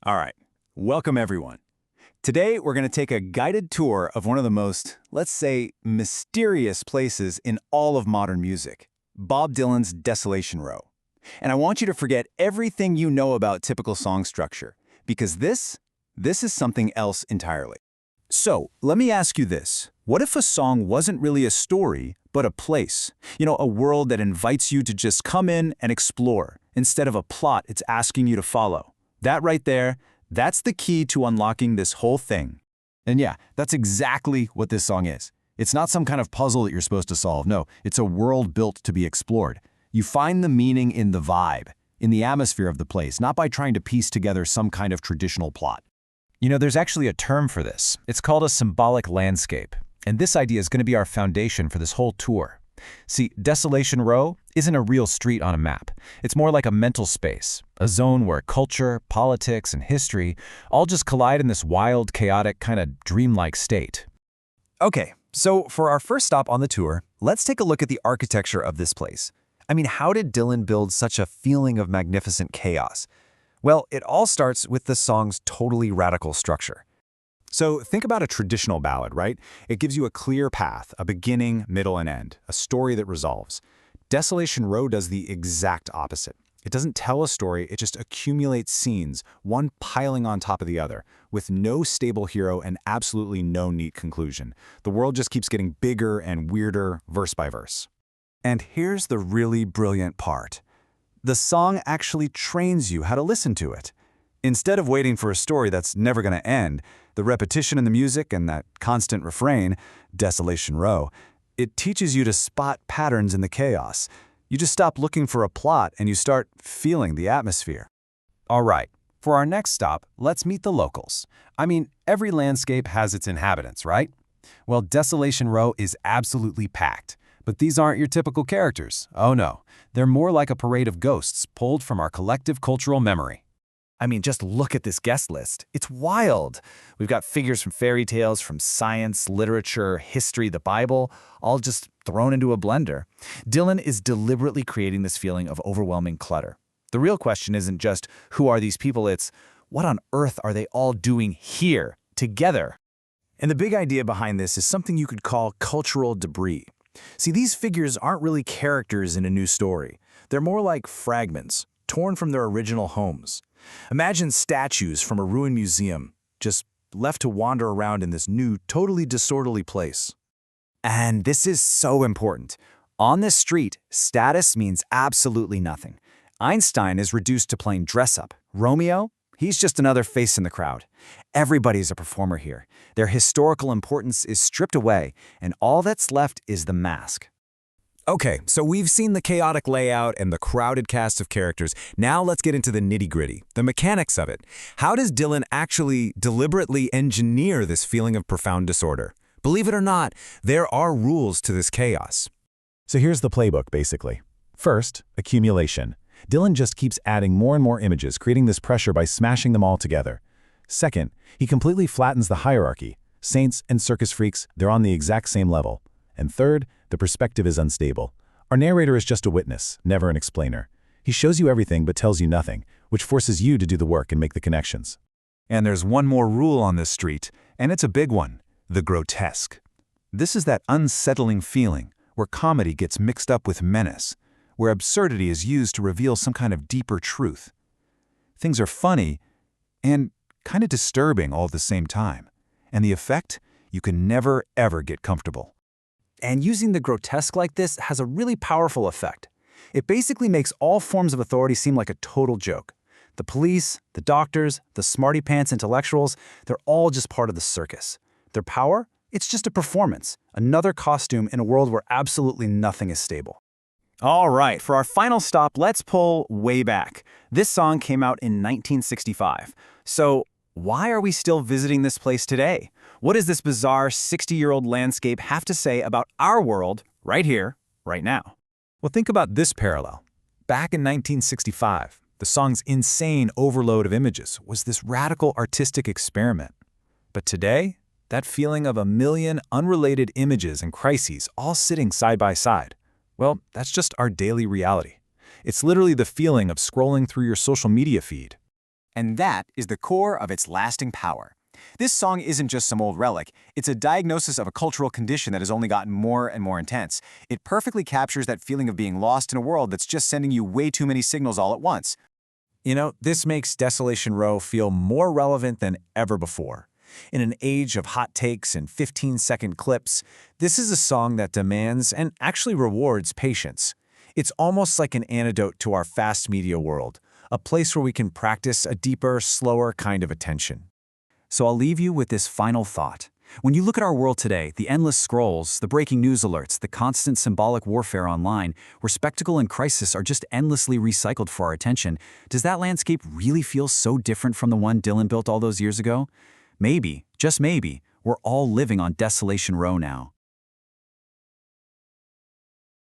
All right, welcome everyone. Today we're going to take a guided tour of one of the most, let's say, mysterious places in all of modern music, Bob Dylan's Desolation Row. And I want you to forget everything you know about typical song structure, because this is something else entirely. So, let me ask you this. What if a song wasn't really a story, but a place? A world that invites you to just come in and explore, instead of a plot it's asking you to follow. That right there, that's the key to unlocking this whole thing. And yeah, that's exactly what this song is. It's not some kind of puzzle that you're supposed to solve. No, it's a world built to be explored. You find the meaning in the vibe, in the atmosphere of the place, not by trying to piece together some kind of traditional plot. There's actually a term for this. It's called a symbolic landscape. And this idea is going to be our foundation for this whole tour. See, Desolation Row isn't a real street on a map. It's more like a mental space, a zone where culture, politics, and history all just collide in this wild, chaotic, kind of dreamlike state. Okay, so for our first stop on the tour, let's take a look at the architecture of this place. How did Dylan build such a feeling of magnificent chaos? Well, it all starts with the song's totally radical structure. So think about a traditional ballad, right? It gives you a clear path, a beginning, middle, and end, a story that resolves. Desolation Row does the exact opposite. It doesn't tell a story, it just accumulates scenes, one piling on top of the other, with no stable hero and absolutely no neat conclusion. The world just keeps getting bigger and weirder, verse by verse. And here's the really brilliant part. The song actually trains you how to listen to it. Instead of waiting for a story that's never going to end, the repetition in the music and that constant refrain, Desolation Row, it teaches you to spot patterns in the chaos. You just stop looking for a plot and you start feeling the atmosphere. All right, for our next stop, let's meet the locals. Every landscape has its inhabitants, right? Well, Desolation Row is absolutely packed. But these aren't your typical characters. Oh no, they're more like a parade of ghosts pulled from our collective cultural memory. Just look at this guest list. It's wild. We've got figures from fairy tales, from science, literature, history, the Bible, all just thrown into a blender. Dylan is deliberately creating this feeling of overwhelming clutter. The real question isn't just, who are these people? It's, what on earth are they all doing here, together? And the big idea behind this is something you could call cultural debris. See, these figures aren't really characters in a new story. They're more like fragments, torn from their original homes. Imagine statues from a ruined museum, just left to wander around in this new, totally disorderly place. And this is so important. On this street, status means absolutely nothing. Einstein is reduced to plain dress-up. Romeo? He's just another face in the crowd. Everybody's a performer here. Their historical importance is stripped away, and all that's left is the mask. Okay, so we've seen the chaotic layout and the crowded cast of characters. Now let's get into the nitty-gritty, the mechanics of it. How does Dylan actually deliberately engineer this feeling of profound disorder? Believe it or not, there are rules to this chaos. So here's the playbook, basically. First, accumulation. Dylan just keeps adding more and more images, creating this pressure by smashing them all together. Second, he completely flattens the hierarchy. Saints and circus freaks, they're on the exact same level. And third, the perspective is unstable. Our narrator is just a witness, never an explainer. He shows you everything but tells you nothing, which forces you to do the work and make the connections. And there's one more rule on this street, and it's a big one, the grotesque. This is that unsettling feeling where comedy gets mixed up with menace, where absurdity is used to reveal some kind of deeper truth. Things are funny and kind of disturbing all at the same time. And the effect? You can never, ever get comfortable. And using the grotesque like this has a really powerful effect. It basically makes all forms of authority seem like a total joke. The police, the doctors, the smarty-pants intellectuals, they're all just part of the circus. Their power? It's just a performance, another costume in a world where absolutely nothing is stable. All right, for our final stop, let's pull way back. This song came out in 1965. So why are we still visiting this place today? What does this bizarre 60-year-old landscape have to say about our world right here, right now? Well, think about this parallel. Back in 1965, the song's insane overload of images was this radical artistic experiment. But today, that feeling of a million unrelated images and crises all sitting side by side, well, that's just our daily reality. It's literally the feeling of scrolling through your social media feed. And that is the core of its lasting power. This song isn't just some old relic, it's a diagnosis of a cultural condition that has only gotten more and more intense. It perfectly captures that feeling of being lost in a world that's just sending you way too many signals all at once. You know, this makes Desolation Row feel more relevant than ever before. In an age of hot takes and 15-second clips, this is a song that demands and actually rewards patience. It's almost like an antidote to our fast media world, a place where we can practice a deeper, slower kind of attention. So I'll leave you with this final thought. When you look at our world today, the endless scrolls, the breaking news alerts, the constant symbolic warfare online, where spectacle and crisis are just endlessly recycled for our attention, does that landscape really feel so different from the one Dylan built all those years ago? Maybe, just maybe, we're all living on Desolation Row now.